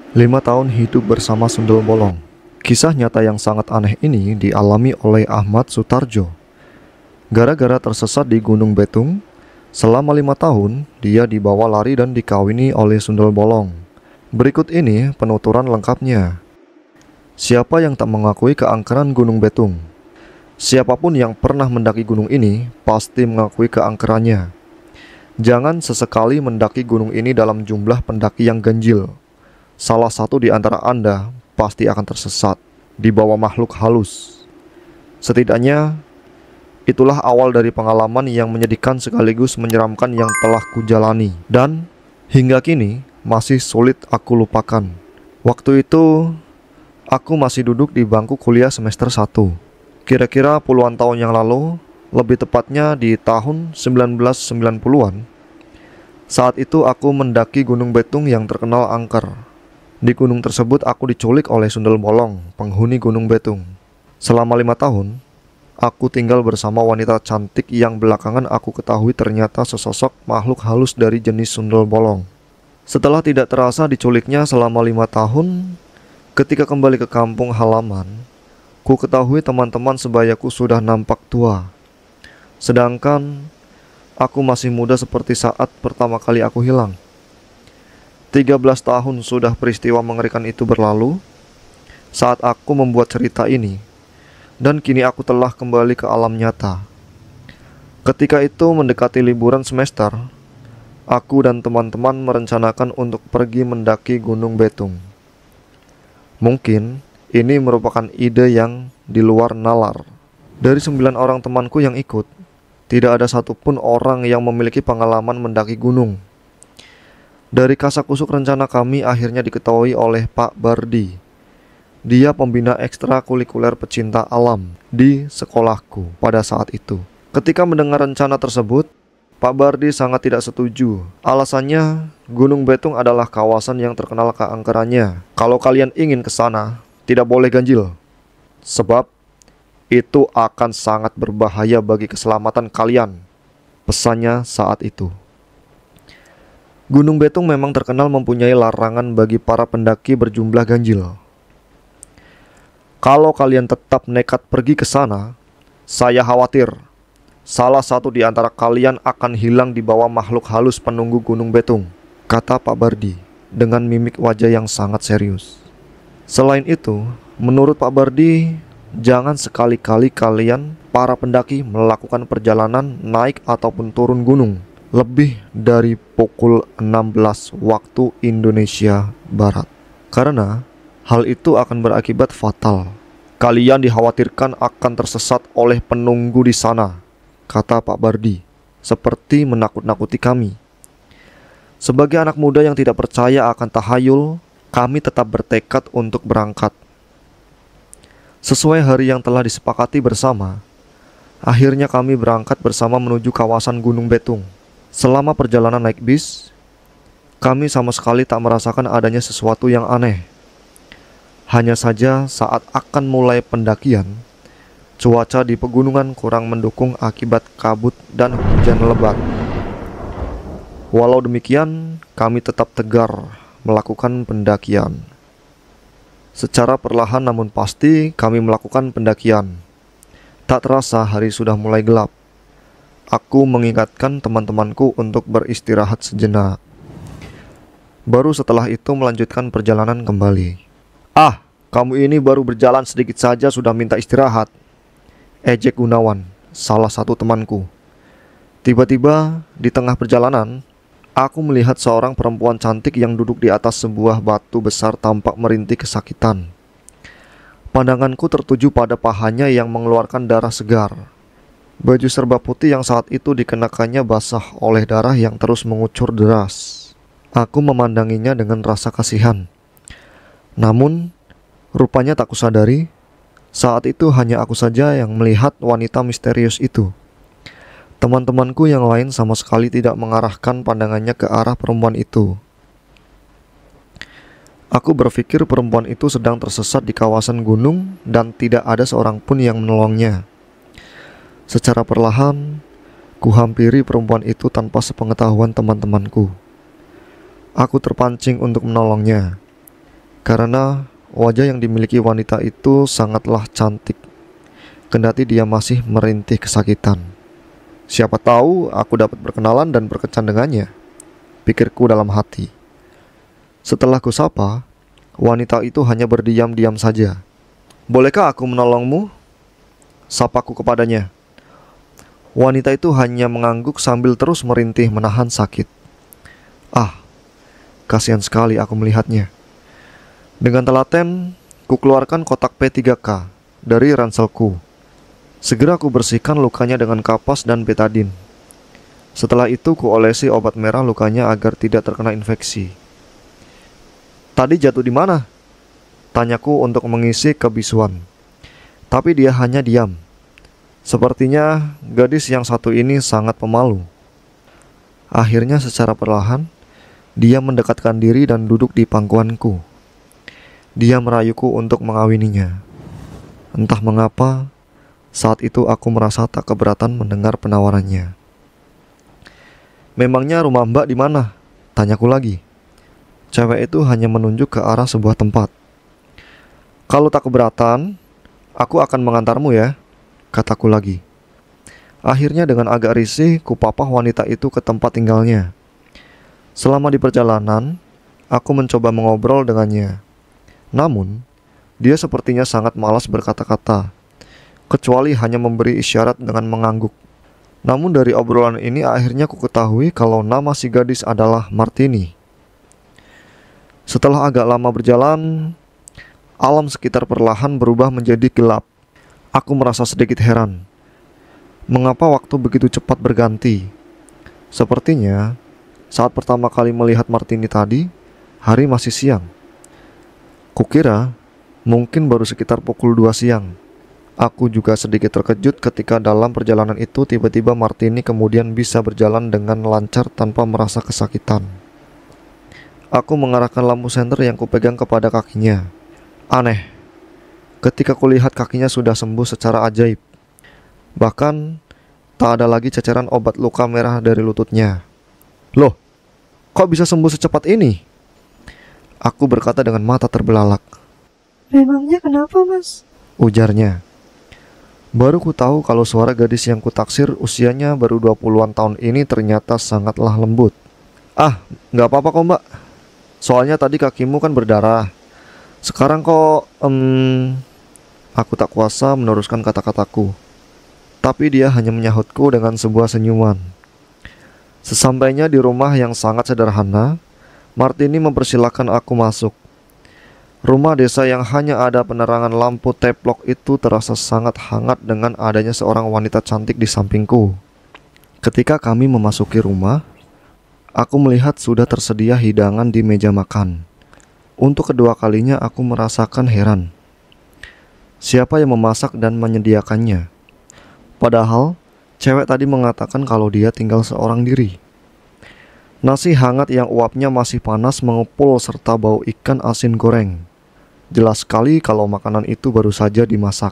5 tahun hidup bersama sundel bolong. Kisah nyata yang sangat aneh ini dialami oleh Ahmad Sutarjo. Gara-gara tersesat di Gunung Betung, selama 5 tahun dia dibawa lari dan dikawini oleh sundel bolong. Berikut ini penuturan lengkapnya. Siapa yang tak mengakui keangkeran Gunung Betung? Siapapun yang pernah mendaki gunung ini pasti mengakui keangkerannya. Jangan sesekali mendaki gunung ini dalam jumlah pendaki yang ganjil. Salah satu di antara Anda pasti akan tersesat di bawah makhluk halus. Setidaknya, itulah awal dari pengalaman yang menyedihkan sekaligus menyeramkan yang telah kujalani. Dan hingga kini masih sulit aku lupakan. Waktu itu, aku masih duduk di bangku kuliah semester 1. Kira-kira puluhan tahun yang lalu, lebih tepatnya di tahun 1990-an. Saat itu aku mendaki Gunung Betung yang terkenal angker. Di gunung tersebut aku diculik oleh sundel bolong, penghuni Gunung Betung. Selama 5 tahun, aku tinggal bersama wanita cantik yang belakangan aku ketahui ternyata sesosok makhluk halus dari jenis sundel bolong. Setelah tidak terasa diculiknya selama 5 tahun, ketika kembali ke kampung halaman, ku ketahui teman-teman sebayaku sudah nampak tua. Sedangkan aku masih muda seperti saat pertama kali aku hilang. 13 tahun sudah peristiwa mengerikan itu berlalu saat aku membuat cerita ini, dan kini aku telah kembali ke alam nyata. Ketika itu mendekati liburan semester, aku dan teman-teman merencanakan untuk pergi mendaki Gunung Betung. Mungkin ini merupakan ide yang di luar nalar. Dari 9 orang temanku yang ikut, tidak ada satupun orang yang memiliki pengalaman mendaki gunung. Dari kasakusuk rencana kami akhirnya diketahui oleh Pak Bardi. Dia pembina ekstrakurikuler pecinta alam di sekolahku pada saat itu. Ketika mendengar rencana tersebut, Pak Bardi sangat tidak setuju. Alasannya, Gunung Betung adalah kawasan yang terkenal keangkerannya. Kalau kalian ingin ke sana, tidak boleh ganjil. Sebab itu akan sangat berbahaya bagi keselamatan kalian. Pesannya saat itu. Gunung Betung memang terkenal mempunyai larangan bagi para pendaki berjumlah ganjil. Kalau kalian tetap nekat pergi ke sana, saya khawatir salah satu di antara kalian akan hilang di bawah makhluk halus penunggu Gunung Betung, kata Pak Bardi dengan mimik wajah yang sangat serius. Selain itu, menurut Pak Bardi, jangan sekali-kali kalian para pendaki melakukan perjalanan naik ataupun turun gunung lebih dari pukul 16 waktu Indonesia Barat, karena hal itu akan berakibat fatal. Kalian dikhawatirkan akan tersesat oleh penunggu di sana, kata Pak Bardi, seperti menakut-nakuti kami. Sebagai anak muda yang tidak percaya akan tahayul, kami tetap bertekad untuk berangkat. Sesuai hari yang telah disepakati bersama, akhirnya kami berangkat bersama menuju kawasan Gunung Betung. Selama perjalanan naik bis, kami sama sekali tak merasakan adanya sesuatu yang aneh. Hanya saja saat akan mulai pendakian, cuaca di pegunungan kurang mendukung akibat kabut dan hujan lebat. Walau demikian, kami tetap tegar melakukan pendakian. Secara perlahan namun pasti kami melakukan pendakian. Tak terasa hari sudah mulai gelap. Aku mengingatkan teman-temanku untuk beristirahat sejenak. Baru setelah itu melanjutkan perjalanan kembali. "Ah, kamu ini baru berjalan sedikit saja sudah minta istirahat," ejek Gunawan, salah satu temanku. Tiba-tiba di tengah perjalanan, aku melihat seorang perempuan cantik yang duduk di atas sebuah batu besar tampak merintih kesakitan. Pandanganku tertuju pada pahanya yang mengeluarkan darah segar. Baju serba putih yang saat itu dikenakannya basah oleh darah yang terus mengucur deras. Aku memandanginya dengan rasa kasihan. Namun, rupanya tak kusadari, saat itu hanya aku saja yang melihat wanita misterius itu. Teman-temanku yang lain sama sekali tidak mengarahkan pandangannya ke arah perempuan itu. Aku berpikir perempuan itu sedang tersesat di kawasan gunung dan tidak ada seorang pun yang menolongnya. Secara perlahan, kuhampiri perempuan itu tanpa sepengetahuan teman-temanku. Aku terpancing untuk menolongnya. karena wajah yang dimiliki wanita itu sangatlah cantik, kendati dia masih merintih kesakitan. Siapa tahu aku dapat berkenalan dan berkencan dengannya, pikirku dalam hati. Setelah kusapa, wanita itu hanya berdiam-diam saja. "Bolehkah aku menolongmu?" sapaku kepadanya. Wanita itu hanya mengangguk sambil terus merintih menahan sakit. Ah, kasihan sekali aku melihatnya. Dengan telaten, kukeluarkan kotak P3K dari ranselku. Segera ku bersihkan lukanya dengan kapas dan betadin. Setelah itu kuolesi obat merah lukanya agar tidak terkena infeksi. "Tadi jatuh di mana?" tanyaku untuk mengisi kebisuan. Tapi dia hanya diam. Sepertinya gadis yang satu ini sangat pemalu. Akhirnya secara perlahan, dia mendekatkan diri dan duduk di pangkuanku. Dia merayuku untuk mengawininya. Entah mengapa, saat itu aku merasa tak keberatan mendengar penawarannya. "Memangnya rumah Mbak di mana?" tanyaku lagi. Cewek itu hanya menunjuk ke arah sebuah tempat. "Kalau tak keberatan, aku akan mengantarmu ya," kataku lagi. Akhirnya dengan agak risih, kupapah wanita itu ke tempat tinggalnya. Selama di perjalanan, aku mencoba mengobrol dengannya. Namun, dia sepertinya sangat malas berkata-kata, kecuali hanya memberi isyarat dengan mengangguk. Namun dari obrolan ini akhirnya ku ketahui kalau nama si gadis adalah Martini. Setelah agak lama berjalan, alam sekitar perlahan berubah menjadi gelap. Aku merasa sedikit heran. Mengapa waktu begitu cepat berganti? Sepertinya, saat pertama kali melihat Martini tadi, hari masih siang. Kukira mungkin baru sekitar pukul 2 siang. Aku juga sedikit terkejut ketika dalam perjalanan itu tiba-tiba Martini kemudian bisa berjalan dengan lancar tanpa merasa kesakitan. Aku mengarahkan lampu senter yang kupegang kepada kakinya. Aneh, ketika kulihat kakinya sudah sembuh secara ajaib. Bahkan tak ada lagi ceceran obat luka merah dari lututnya. "Loh, kok bisa sembuh secepat ini?" Aku berkata dengan mata terbelalak. "Memangnya kenapa, Mas?" ujarnya. Baru ku tahu kalau suara gadis yang kutaksir usianya baru 20-an tahun ini ternyata sangatlah lembut. "Ah, nggak apa-apa kok Mbak. Soalnya tadi kakimu kan berdarah. Sekarang kok, Aku tak kuasa meneruskan kata-kataku. Tapi dia hanya menyahutku dengan sebuah senyuman. Sesampainya di rumah yang sangat sederhana, Martini mempersilahkan aku masuk. Rumah desa yang hanya ada penerangan lampu teplok itu terasa sangat hangat dengan adanya seorang wanita cantik di sampingku. Ketika kami memasuki rumah, aku melihat sudah tersedia hidangan di meja makan. Untuk kedua kalinya aku merasakan heran. Siapa yang memasak dan menyediakannya? Padahal, cewek tadi mengatakan kalau dia tinggal seorang diri. Nasi hangat yang uapnya masih panas mengepul serta bau ikan asin goreng. Jelas sekali kalau makanan itu baru saja dimasak.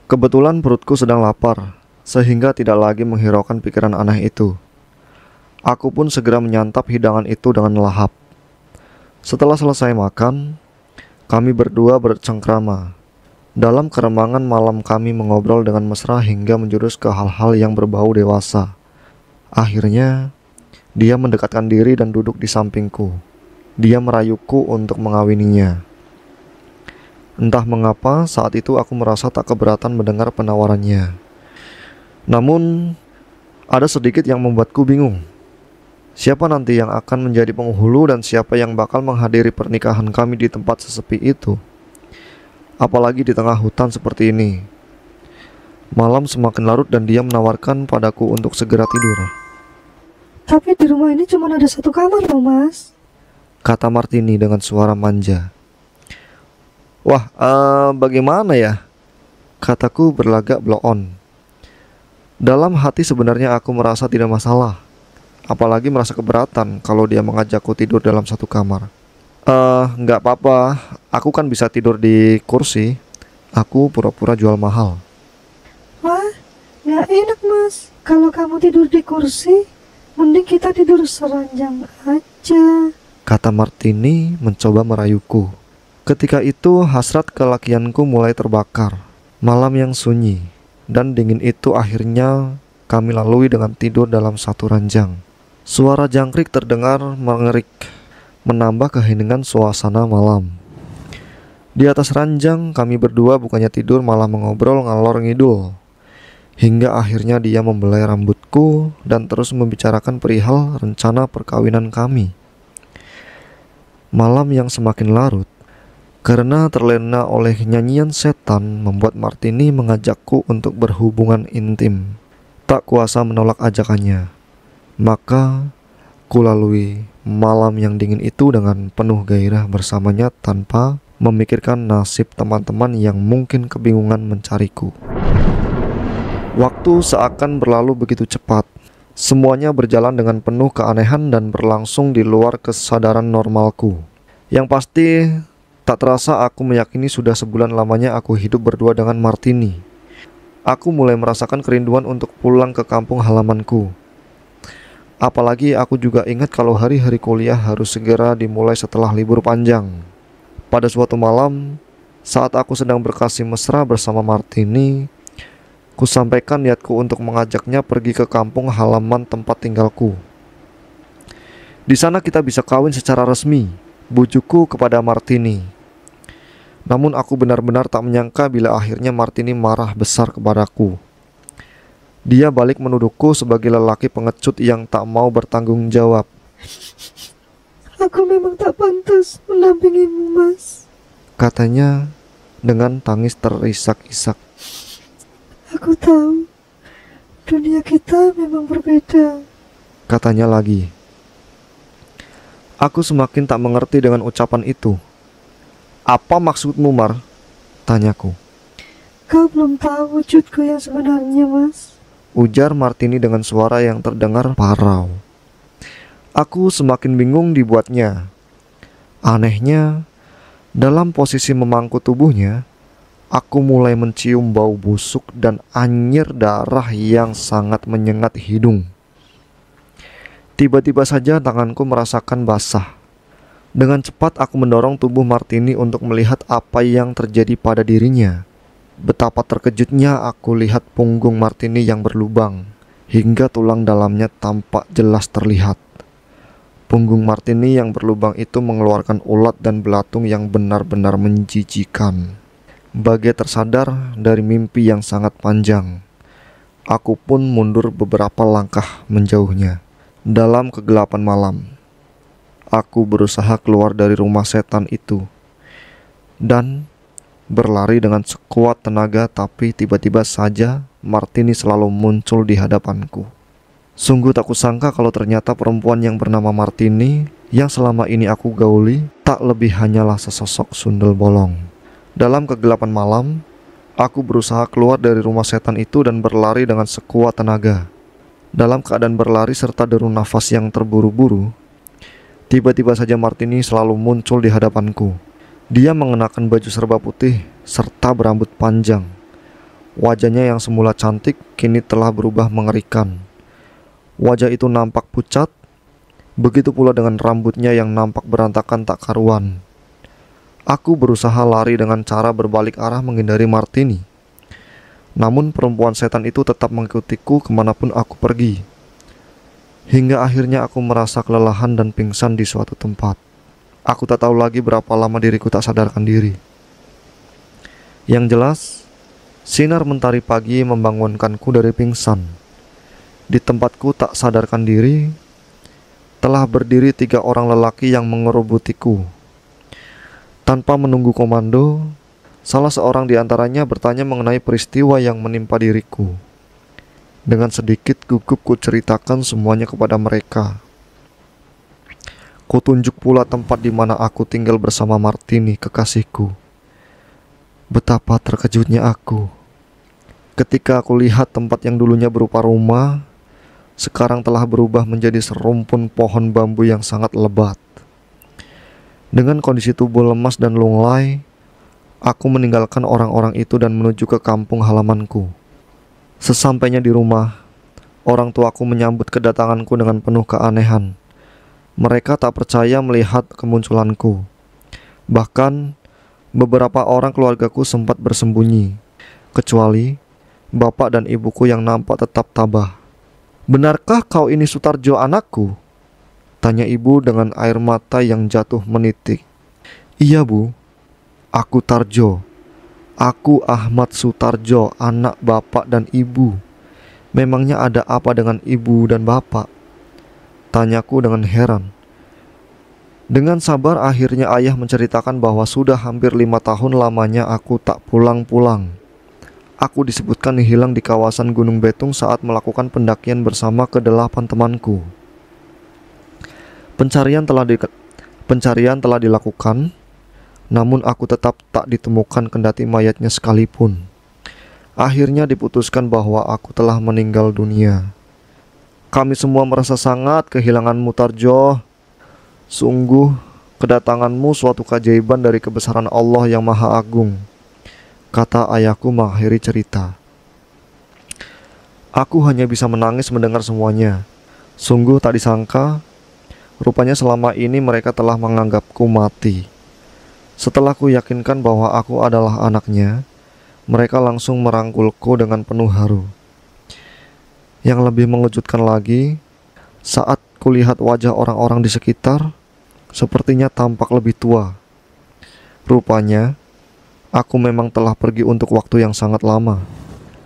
Kebetulan perutku sedang lapar, sehingga tidak lagi menghiraukan pikiran aneh itu. Aku pun segera menyantap hidangan itu dengan lahap. Setelah selesai makan, kami berdua bercengkrama. Dalam keremangan malam kami mengobrol dengan mesra hingga menjurus ke hal-hal yang berbau dewasa. Akhirnya, dia mendekatkan diri dan duduk di sampingku. Dia merayuku untuk mengawininya. Entah mengapa saat itu aku merasa tak keberatan mendengar penawarannya. Namun, ada sedikit yang membuatku bingung. Siapa nanti yang akan menjadi penghulu dan siapa yang bakal menghadiri pernikahan kami di tempat sesepi itu? Apalagi di tengah hutan seperti ini. Malam semakin larut dan dia menawarkan padaku untuk segera tidur. "Tapi di rumah ini cuma ada satu kamar loh, Mas," kata Martini dengan suara manja. "Wah, bagaimana ya?" kataku berlagak blow on. Dalam hati sebenarnya aku merasa tidak masalah. Apalagi merasa keberatan kalau dia mengajakku tidur dalam satu kamar. Nggak apa-apa, aku kan bisa tidur di kursi." Aku pura-pura jual mahal. "Wah, nggak enak, Mas. Kalau kamu tidur di kursi, mending kita tidur seranjang aja," kata Martini mencoba merayuku. Ketika itu hasrat kelakianku mulai terbakar. Malam yang sunyi dan dingin itu akhirnya kami lalui dengan tidur dalam satu ranjang. Suara jangkrik terdengar mengerik, menambah keheningan suasana malam. Di atas ranjang kami berdua bukannya tidur malah mengobrol ngalor ngidul. Hingga akhirnya dia membelai rambutku dan terus membicarakan perihal rencana perkawinan kami. Malam yang semakin larut, karena terlena oleh nyanyian setan, membuat Martini mengajakku untuk berhubungan intim. Tak kuasa menolak ajakannya. Maka kulalui malam yang dingin itu dengan penuh gairah bersamanya tanpa memikirkan nasib teman-teman yang mungkin kebingungan mencariku. Waktu seakan berlalu begitu cepat. Semuanya berjalan dengan penuh keanehan dan berlangsung di luar kesadaran normalku. Yang pasti, tak terasa aku meyakini sudah sebulan lamanya aku hidup berdua dengan Martini. Aku mulai merasakan kerinduan untuk pulang ke kampung halamanku. Apalagi aku juga ingat kalau hari-hari kuliah harus segera dimulai setelah libur panjang. Pada suatu malam, saat aku sedang berkasih mesra bersama Martini, ku sampaikan niatku untuk mengajaknya pergi ke kampung halaman tempat tinggalku. Di sana kita bisa kawin secara resmi, bujukku kepada Martini. Namun aku benar-benar tak menyangka bila akhirnya Martini marah besar kepadaku. Dia balik menuduhku sebagai lelaki pengecut yang tak mau bertanggung jawab. Aku memang tak pantas mendampingimu, Mas, Katanya dengan tangis terisak-isak. Aku tahu dunia kita memang berbeda. Katanya lagi. Aku semakin tak mengerti dengan ucapan itu. Apa maksudmu, Mar? Tanyaku. Kau belum tahu wujudku yang sebenarnya, Mas. Ujar Martini dengan suara yang terdengar parau. Aku semakin bingung dibuatnya. Anehnya, dalam posisi memangku tubuhnya, aku mulai mencium bau busuk dan anyir darah yang sangat menyengat hidung. Tiba-tiba saja tanganku merasakan basah. Dengan cepat aku mendorong tubuh Martini untuk melihat apa yang terjadi pada dirinya. Betapa terkejutnya aku lihat punggung Martini yang berlubang, hingga tulang dalamnya tampak jelas terlihat. Punggung Martini yang berlubang itu mengeluarkan ulat dan belatung yang benar-benar menjijikan. Bagai tersadar dari mimpi yang sangat panjang, aku pun mundur beberapa langkah menjauhnya. Dalam kegelapan malam, aku berusaha keluar dari rumah setan itu dan berlari dengan sekuat tenaga, tapi tiba-tiba saja Martini selalu muncul di hadapanku. Sungguh tak kusangka kalau ternyata perempuan yang bernama Martini yang selama ini aku gauli tak lebih hanyalah sesosok sundel bolong. Dalam kegelapan malam, aku berusaha keluar dari rumah setan itu dan berlari dengan sekuat tenaga. Dalam keadaan berlari serta deru nafas yang terburu-buru, tiba-tiba saja Martini selalu muncul di hadapanku. Dia mengenakan baju serba putih serta berambut panjang. Wajahnya yang semula cantik kini telah berubah mengerikan. Wajah itu nampak pucat, begitu pula dengan rambutnya yang nampak berantakan tak karuan. Aku berusaha lari dengan cara berbalik arah menghindari Martini. Namun perempuan setan itu tetap mengikutiku kemanapun aku pergi. Hingga akhirnya aku merasa kelelahan dan pingsan di suatu tempat. Aku tak tahu lagi berapa lama diriku tak sadarkan diri. Yang jelas, sinar mentari pagi membangunkanku dari pingsan. Di tempatku tak sadarkan diri, telah berdiri 3 orang lelaki yang mengerubutiku. Tanpa menunggu komando, salah seorang di antaranya bertanya mengenai peristiwa yang menimpa diriku. Dengan sedikit gugup ku ceritakan semuanya kepada mereka. Ku tunjuk pula tempat di mana aku tinggal bersama Martini, kekasihku. Betapa terkejutnya aku ketika aku lihat tempat yang dulunya berupa rumah, sekarang telah berubah menjadi serumpun pohon bambu yang sangat lebat. Dengan kondisi tubuh lemas dan lunglai, aku meninggalkan orang-orang itu dan menuju ke kampung halamanku. Sesampainya di rumah, orang tuaku menyambut kedatanganku dengan penuh keanehan. Mereka tak percaya melihat kemunculanku. Bahkan Beberapa orang keluargaku sempat bersembunyi, kecuali bapak dan ibuku yang nampak tetap tabah. "Benarkah kau ini Sutarjo anakku?" tanya ibu dengan air mata yang jatuh menitik. "Iya bu, aku Tarjo. Aku Ahmad Sutarjo, anak bapak dan ibu. Memangnya ada apa dengan ibu dan bapak?" tanyaku dengan heran. Dengan sabar akhirnya ayah menceritakan bahwa sudah hampir 5 tahun lamanya aku tak pulang-pulang. Aku disebutkan hilang di kawasan Gunung Betung saat melakukan pendakian bersama ke-8 temanku. Pencarian telah dilakukan, namun aku tetap tak ditemukan kendati mayatnya sekalipun. Akhirnya diputuskan bahwa aku telah meninggal dunia. Kami semua merasa sangat kehilanganmu Tarjo. Sungguh kedatanganmu suatu keajaiban dari kebesaran Allah yang Maha Agung, kata ayahku mengakhiri cerita. Aku hanya bisa menangis mendengar semuanya. Sungguh tak disangka, rupanya selama ini mereka telah menganggapku mati. Setelah ku yakinkan bahwa aku adalah anaknya, mereka langsung merangkulku dengan penuh haru. Yang lebih mengejutkan lagi, saat kulihat wajah orang-orang di sekitar, sepertinya tampak lebih tua. Rupanya, aku memang telah pergi untuk waktu yang sangat lama.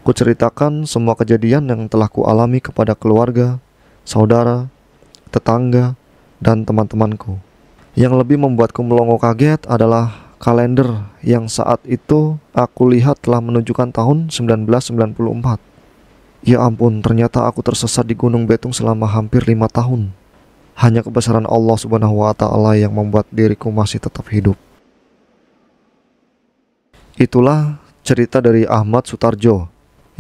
Kuceritakan semua kejadian yang telah kualami kepada keluarga, saudara, tetangga, dan teman-temanku. Yang lebih membuatku melongo kaget adalah kalender yang saat itu aku lihat telah menunjukkan tahun 1994. Ya ampun, ternyata aku tersesat di Gunung Betung selama hampir 5 tahun. Hanya kebesaran Allah Subhanahu wa Ta'ala yang membuat diriku masih tetap hidup. Itulah cerita dari Ahmad Sutarjo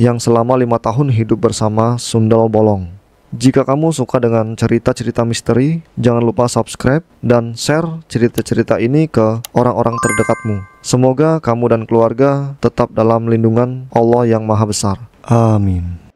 yang selama 5 tahun hidup bersama Sundel Bolong. Jika kamu suka dengan cerita-cerita misteri, jangan lupa subscribe dan share cerita-cerita ini ke orang-orang terdekatmu. Semoga kamu dan keluarga tetap dalam lindungan Allah yang Maha Besar. Amin.